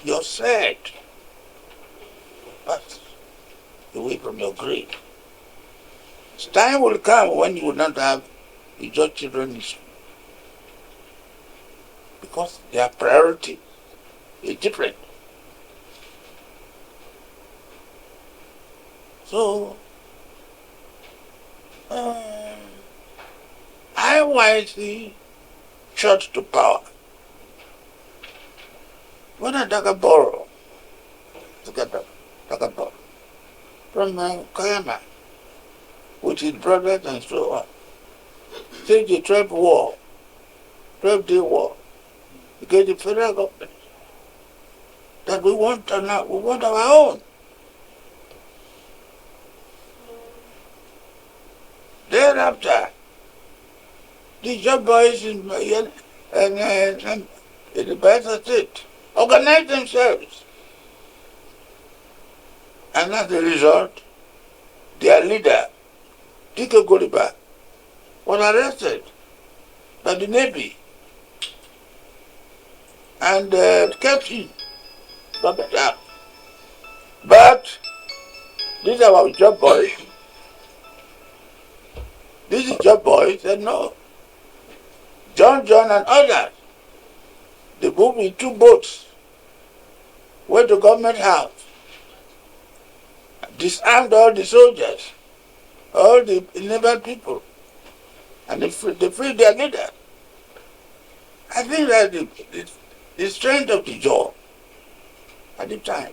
You're sad, but away from your grave. Time will come when you will not have your children in school because their priority is different. So, I wisely shot to power. When I took a borrow, from Kayama, with his brothers and so on, say the 12-day war, against the federal government, that we want our own. Thereafter, the job boys in the Bayelsa State organized themselves. And as a result, their leader, Dike Goliba, was arrested by the Navy and kept in Babetta. But these are our job boys. These job boys said no. John and others, they moved in 2 boats, went to government house, disarmed all the soldiers, all the enabled people, and they freed their leader. I think that the strength of the job at the time.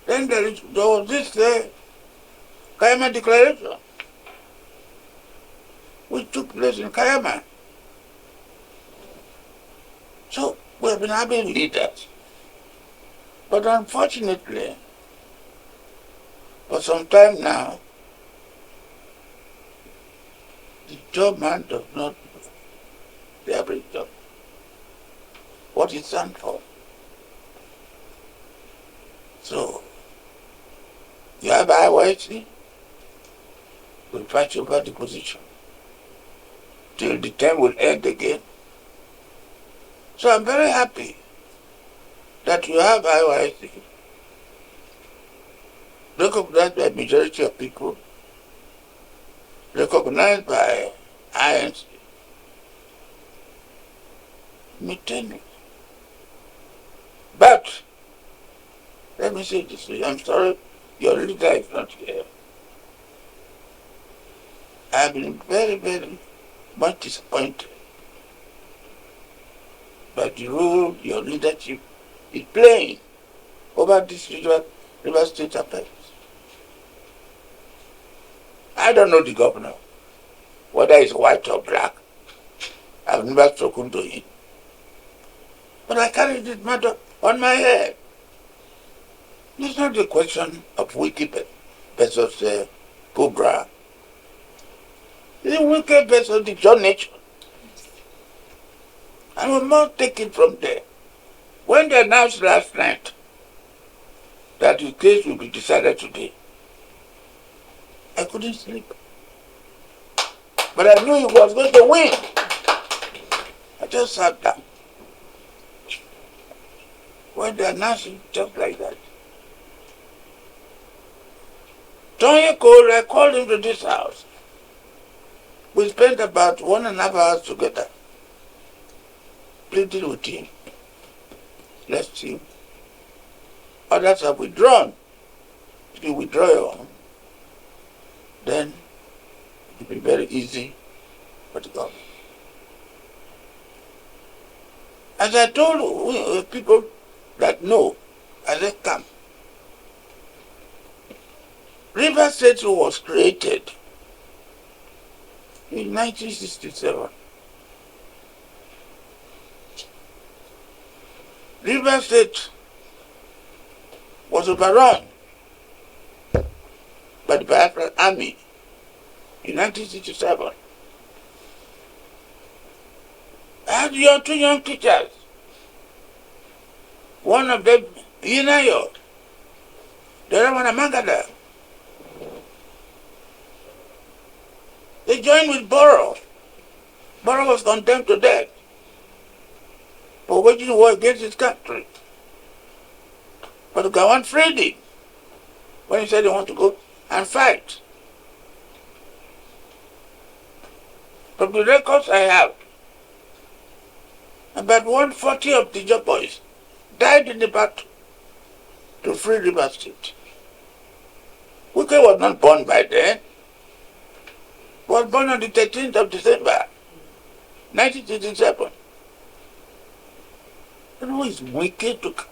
Then there was this Kayama Declaration, which took place in Kayama. So we have been having leaders. But unfortunately, for some time now, the job man does not do the average job. What it stands for. So, you have IYC, will fight over the position till the term will end again. So I'm very happy that you have IYC, recognized by majority of people, recognized by INC. Maintain it. But, let me say this, I'm sorry, your leader is not here. I've been very, very much disappointed by the role your leadership is playing over this River State affairs. I don't know the governor, whether he's white or black. I've never spoken to him. But I carry this matter on my head. It's not a question of Wike versus Cobra. It's Wike versus the John Nation. And we must take it from there. When they announced last night that the case will be decided today, I couldn't sleep. But I knew he was going to win. I just sat down. When they announced it just like that, Tony Cole, I called him to this house. We spent about 1.5 hours together, pleading with him. Let's see. Others have withdrawn. If you withdraw your own, then it will be very easy for the government. As I told people that know, as they come, River State was created in 1967. River State was overrun by the Biafran Army in 1967. I had 2 young teachers. One of them, Inayo, the other one, Amangada. They joined with Borough. Borough was condemned to death for waging war against his country. But the government freed him when he said he wanted to go and fight. From the records I have, about 140 of the job boys died in the battle to free River State. Wike was not born by then. He was born on the 13th of December, 1967. You know, it's wicked to come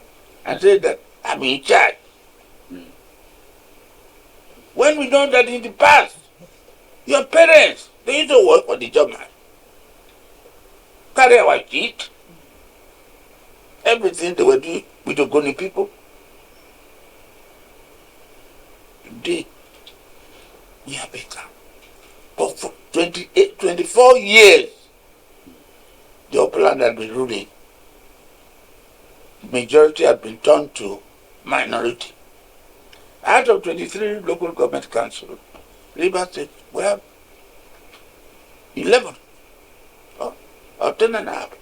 and say that I'm in charge. When we know that in the past, your parents, they used to work for the government, carry our teeth, everything they were doing with the Ogoni people. Today, we have become. But for 24 years, the upland has been ruling. Majority have been turned to minority. Out of 23 local government councils, River State, we have 11 or 10 and a half.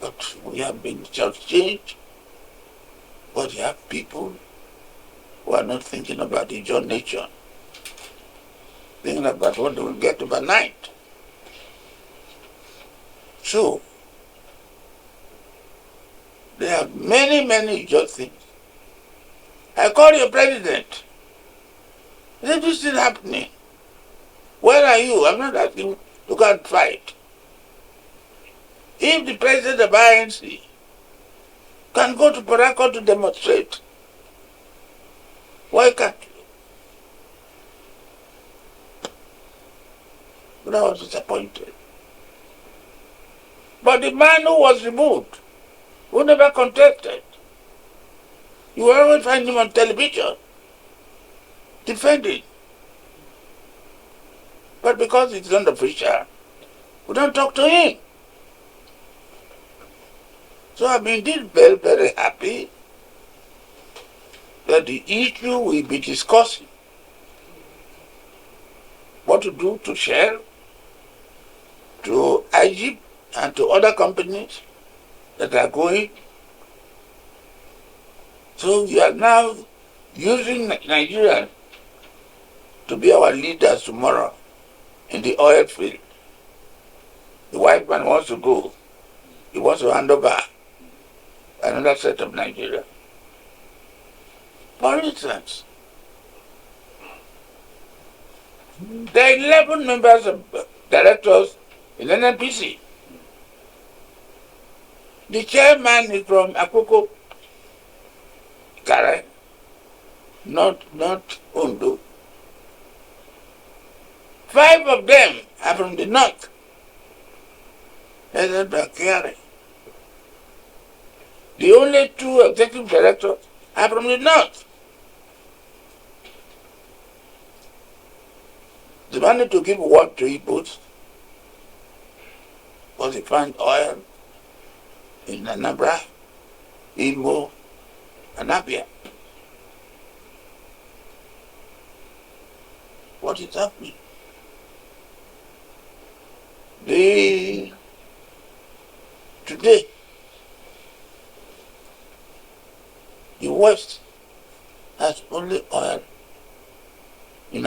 But we have been just changed. But you have people who are not thinking about the John nation, thinking about what they will get overnight. So, there are many, many just things. I called your president. He said, this is happening. Where are you? I'm not asking to go and fight. If the president of INC can go to Morocco to demonstrate, why can't you? But I was disappointed. But the man who was removed, who never contested, you will always find him on television defending. But because it's not official, we don't talk to him. So I'm indeed very, very happy that the issue we'll be discussing, what to do to share, to Egypt and to other companies that are going. So we are now using Nigeria to be our leaders tomorrow in the oil field. The white man wants to go. He wants to hand over another set of Nigeria. For instance, there are 11 members of directors in NNPC. The chairman is from Akoko, Karen, not Ondo. 5 of them are from the north. The only 2 executive directors are from the north. The money to give work to Igbos was to find oil in Anambra, Imo, and Abia. What is happening? Today, the West has only oil in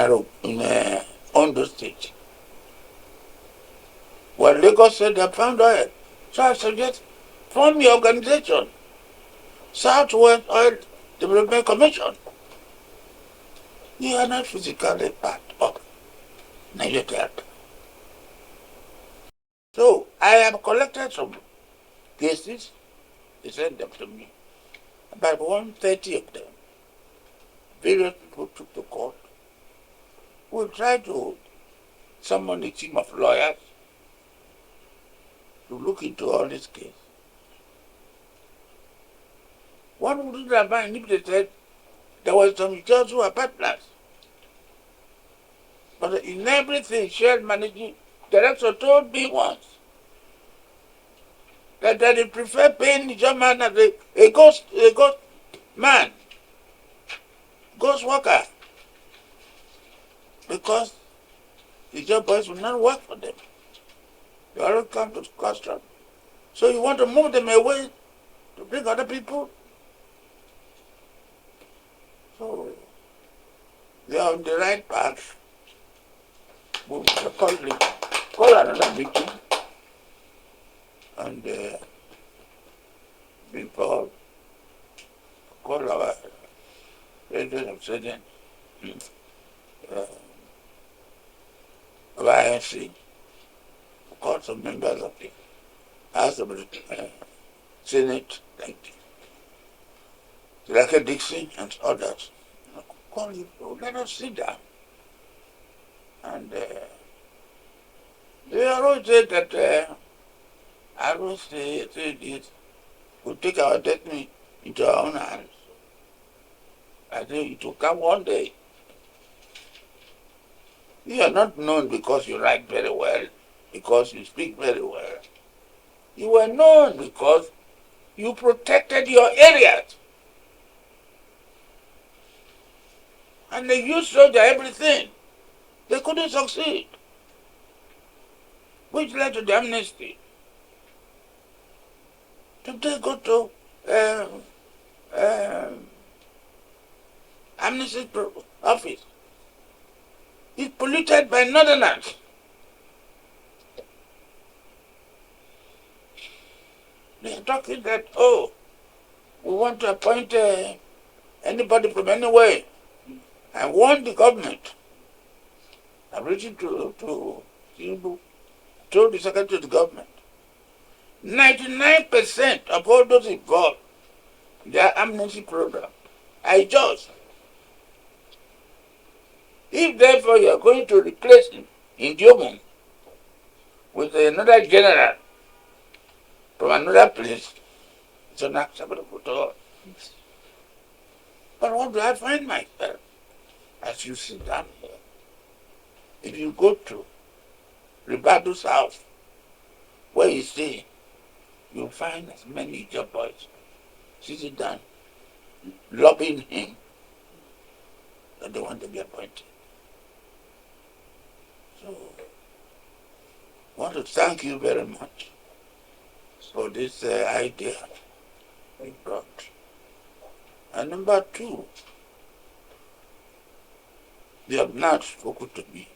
Ondo State. Well, Lagos said they found oil. So I suggest form your organization, Southwest Oil Development Commission. You are not physically part of Nigeria Delta. So I have collected some cases. They sent them to me. About 130 of them. Various people took to court. We'll try to summon a team of lawyers to look into all this case. One wouldn't have mind if they said there were some judges who were partners. But in everything, shared managing director told me once that they prefer paying the German as a ghost man, ghost worker, because the job boys will not work for them. They always come to custom. So you want to move them away to bring other people? they are on the right path. We will call another meeting and before call our president of Sudan, uh, of INC, call some members of the House of Senate, like Dixon and others. Call you, let us sit down. And they always say that I always say this, we take our destiny into our own hands. I think it will come one day. You are not known because you write very well, because you speak very well. You were known because you protected your areas. And they used soldier everything. They couldn't succeed, which led to the amnesty. Today go to amnesty office. It's polluted by northerners. They are talking that, oh, we want to appoint anybody from anywhere. I warned the government. I've written to Tinubu, told the secretary of the government. 99% of all those involved in their amnesty program are just. If therefore you are going to replace him in Diomun with another general from another place, it's unacceptable to all. But what do I find myself as you sit down here? If you go to Ribado's house, where you stay, you'll find as many job boys sitting down, lobbying him that they want to be appointed. So, I want to thank you very much for this idea you brought. And number two, you have not spoken to me.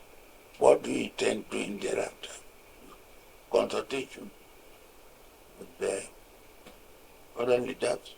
What do you intend doing thereafter? Consultation with the other leaders